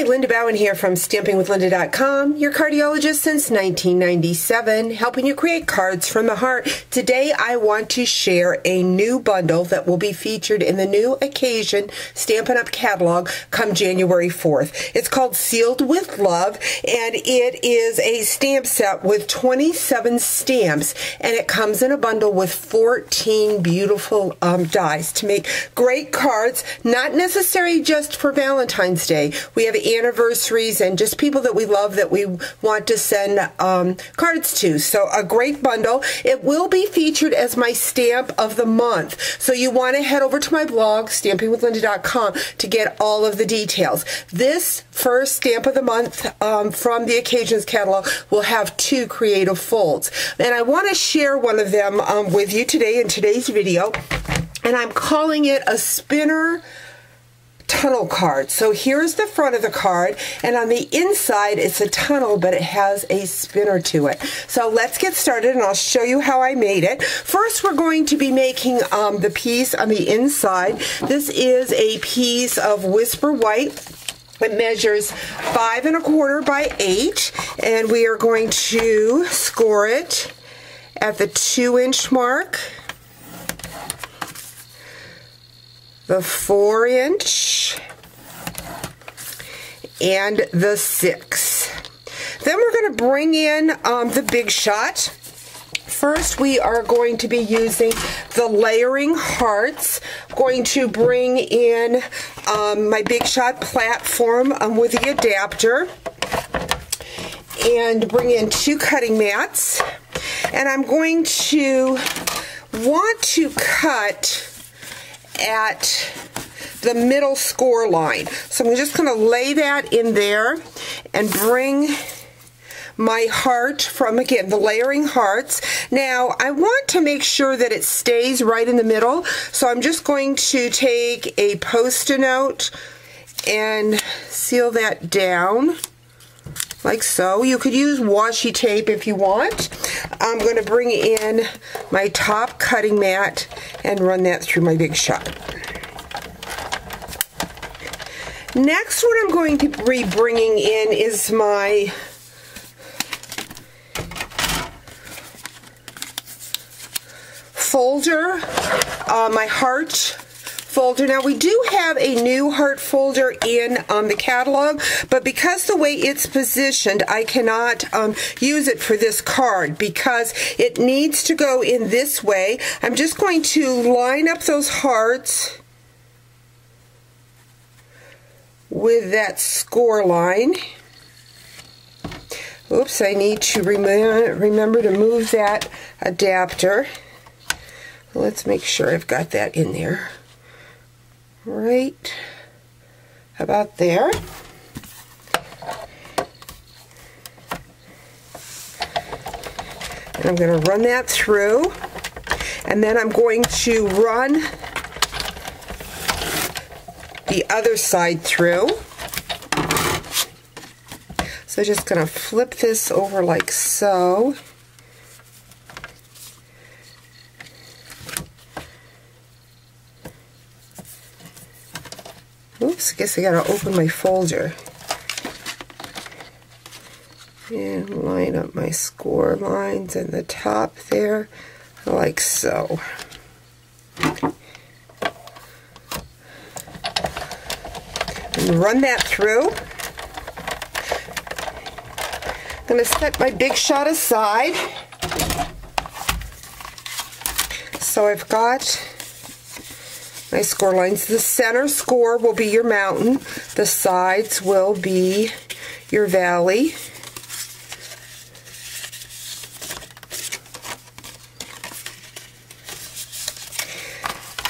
Hi, Linda Bowen here from StampingWithLinda.com, your cardiologist since 1997, helping you create cards from the heart. Today I want to share a new bundle that will be featured in the new Occasion Stampin' Up! Catalog come January 4th. It's called Sealed with Love, and it is a stamp set with 27 stamps, and it comes in a bundle with 14 beautiful dies to make great cards, not necessary just for Valentine's Day. We have anniversaries and just people that we love that we want to send cards to. So a great bundle. It will be featured as my stamp of the month. So you want to head over to my blog, StampingWithLinda.com, to get all of the details. This first stamp of the month from the Occasions catalog will have 2 creative folds. And I want to share one of them with you today in today's video. And I'm calling it a spinner tunnel card. So here's the front of the card, and on the inside it's a tunnel, but it has a spinner to it. So let's get started and I'll show you how I made it. First we're going to be making the piece on the inside. This is a piece of Whisper White. It measures 5 1/4 by 8, and we are going to score it at the 2-inch mark, the 4-inch, and the 6. Then we're going to bring in the Big Shot. First, we are going to be using the layering hearts. I'm going to bring in my Big Shot platform with the adapter, and bring in 2 cutting mats. And I'm going to want to cut at the middle score line. So I'm just going to lay that in there and bring my heart from, again, the layering hearts. Now I want to make sure that it stays right in the middle, so I'm just going to take a Post-it note and seal that down like so. You could use washi tape if you want. I'm going to bring in my top cutting mat and run that through my Big Shot. Next, what I'm going to be bringing in is my folder, my heart folder. Now we do have a new heart folder in the catalog, but because the way it's positioned, I cannot use it for this card because it needs to go in this way. I'm just going to line up those hearts with that score line. Oops, I need to remember to move that adapter. Let's make sure I've got that in there. Right about there. And I'm going to run that through, and then I'm going to run the other side through. So just going to flip this over like so. Oops, I guess I gotta open my folder and line up my score lines in the top there like so. And run that through. I'm gonna set my Big Shot aside. So I've got my score lines. The center score will be your mountain. The sides will be your valley.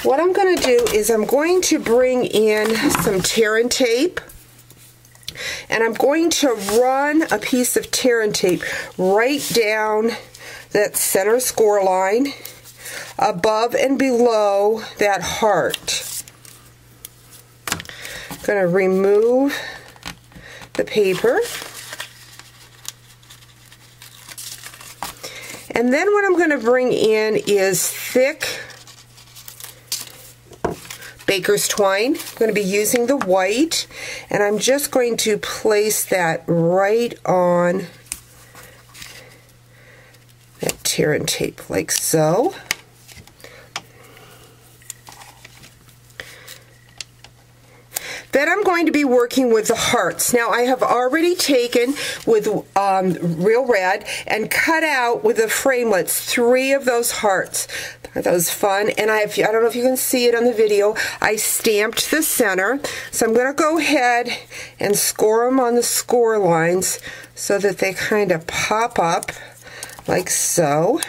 What I'm going to do is I'm going to bring in some tear and tape, and I'm going to run a piece of tear and tape right down that center score line, above and below that heart. I'm going to remove the paper. And then what I'm going to bring in is thick baker's twine. I'm going to be using the white, and I'm just going to place that right on that tear and tape like so. Then I'm going to be working with the hearts. Now I have already taken with Real Red and cut out with the framelits 3 of those hearts. That was fun, and I don't know if you can see it on the video, I stamped the center. So I'm going to go ahead and score them on the score lines so that they kind of pop up like so.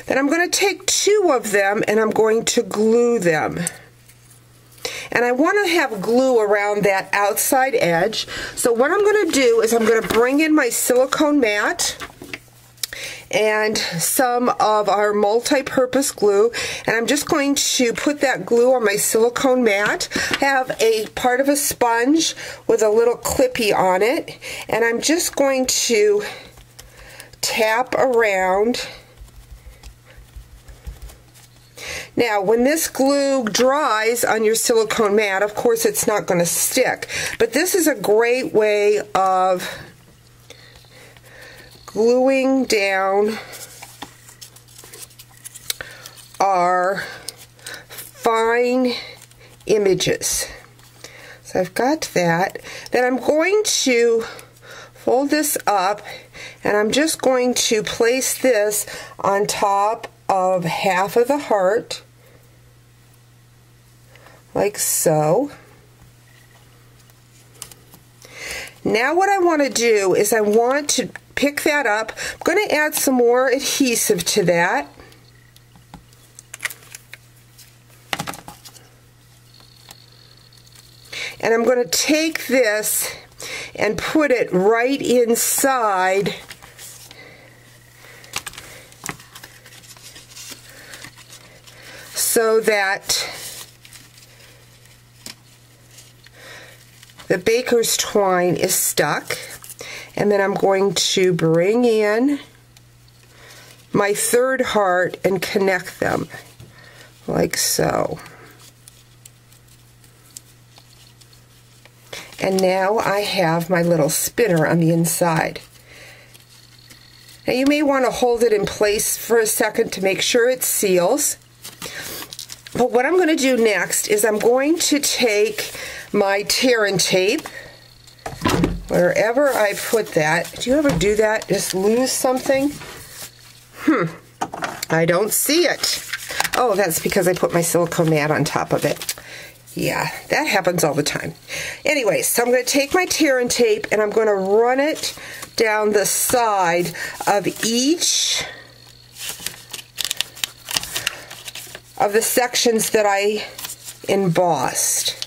Then I'm going to take 2 of them and I'm going to glue them. And I want to have glue around that outside edge. So what I'm going to do is I'm going to bring in my silicone mat and some of our multi-purpose glue, and I'm just going to put that glue on my silicone mat. I have a part of a sponge with a little clippy on it, and I'm just going to tap around. Now, when this glue dries on your silicone mat, of course it's not going to stick, but this is a great way of gluing down our fine images. So I've got that. Then I'm going to fold this up, and I'm just going to place this on top of half of the heart, like so. Now what I want to do is I want to pick that up. I'm going to add some more adhesive to that. And I'm going to take this and put it right inside so that the baker's twine is stuck. And then I'm going to bring in my 3rd heart and connect them like so. And now I have my little spinner on the inside. Now you may want to hold it in place for a second to make sure it seals. But what I'm going to do next is I'm going to take my tear and tape, wherever I put that. Do you ever do that? Just lose something? I don't see it. Oh, that's because I put my silicone mat on top of it. Yeah, that happens all the time. Anyway, so I'm going to take my tear and tape and I'm going to run it down the side of each of the sections that I embossed.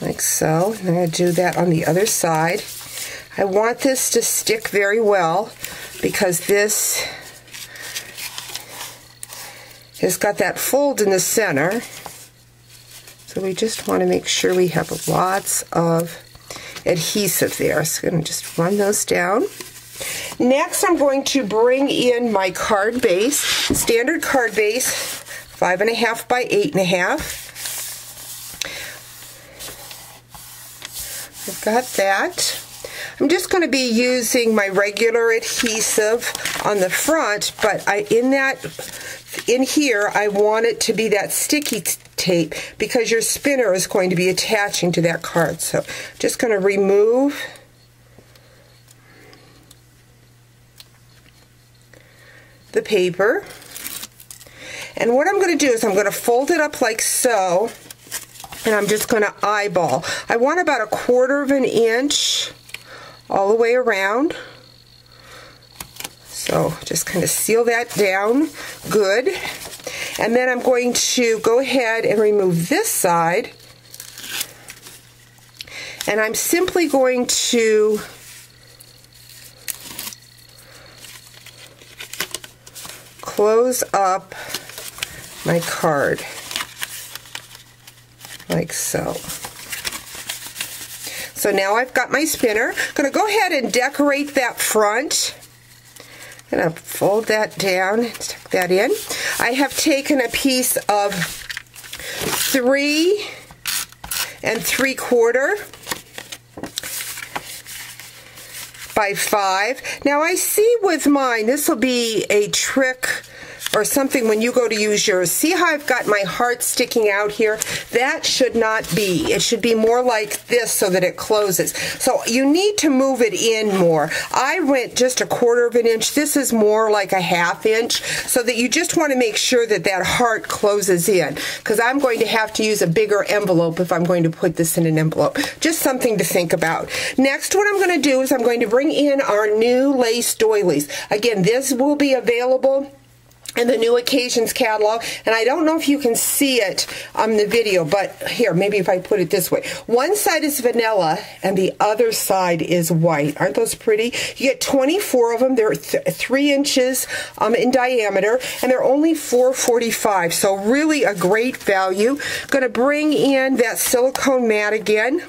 Like so. I'm going to do that on the other side. I want this to stick very well because this has got that fold in the center. So we just want to make sure we have lots of adhesive there. So I'm going to just run those down. Next, I'm going to bring in my card base, standard card base, 5.5 by 8.5. I've got that. I'm just going to be using my regular adhesive on the front, but in here I want it to be that sticky tape because your spinner is going to be attaching to that card. So just going to remove the paper, and what I'm going to do is I'm going to fold it up like so, and I'm just going to eyeball. I want about 1/4 inch all the way around. So just kind of seal that down good. And then I'm going to go ahead and remove this side, and I'm simply going to close up my card like so. So now I've got my spinner. I'm going to go ahead and decorate that front. I'm going to fold that down, tuck that in. I have taken a piece of 3 3/4 by 5. Now I see with mine, this will be a trick or something when you go to use yours. See how I've got my heart sticking out here? That should not be. It should be more like this so that it closes. So you need to move it in more. I went just 1/4 of an inch. This is more like a 1/2 inch, so that you just want to make sure that that heart closes in, because I'm going to have to use a bigger envelope if I'm going to put this in an envelope. Just something to think about. Next, what I'm going to do is I'm going to bring in our new lace doilies. Again, this will be available in the New Occasions catalog, and I don't know if you can see it on the video, but here, maybe if I put it this way. One side is vanilla and the other side is white. Aren't those pretty? You get 24 of them. They're 3 inches in diameter, and they're only $4.45, so really a great value. Going to bring in that silicone mat again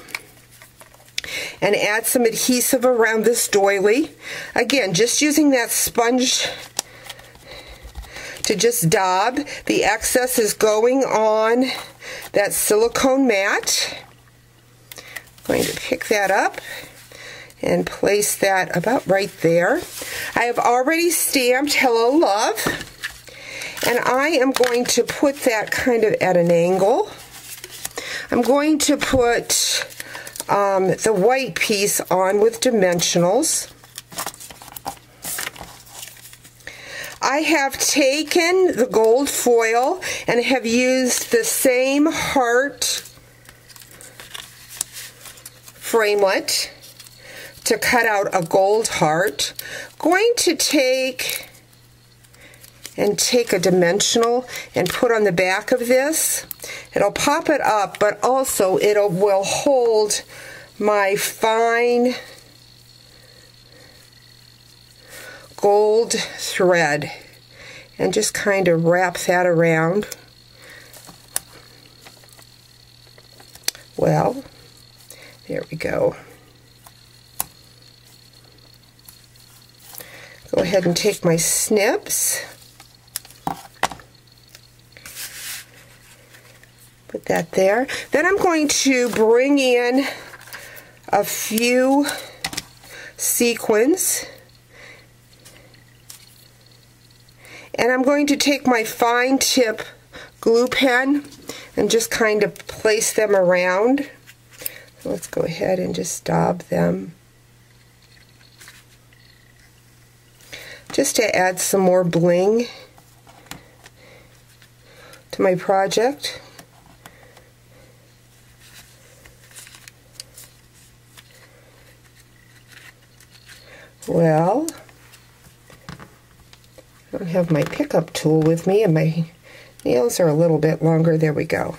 and add some adhesive around this doily. Again, just using that sponge to just dab. The excess is going on that silicone mat. I'm going to pick that up and place that about right there. I have already stamped Hello Love, and I am going to put that kind of at an angle. I'm going to put the white piece on with dimensionals. I have taken the gold foil and have used the same heart framelit to cut out a gold heart. Going to take a dimensional and put on the back of this. It'll pop it up, but also will hold my fine gold thread, and just kind of wrap that around. Well, there we go. Go ahead and take my snips. Put that there. Then I'm going to bring in a few sequins. And I'm going to take my fine tip glue pen and just kind of place them around. So let's go ahead and just dab them, just to add some more bling to my project. Well, I don't have my pickup tool with me, and my nails are a little bit longer. There we go.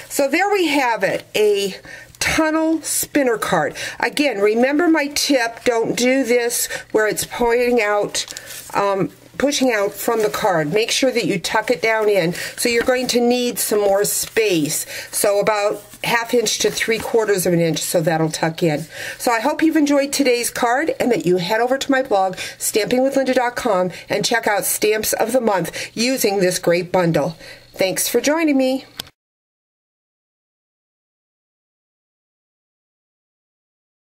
So there we have it, a tunnel spinner card. Again, remember my tip, don't do this where it's pushing out from the card. Make sure that you tuck it down in. So you're going to need some more space. So about 1/2 inch to 3/4 of an inch, so that'll tuck in. So I hope you've enjoyed today's card, and that you head over to my blog, stampingwithlynda.com, and check out Stamps of the Month using this great bundle. Thanks for joining me.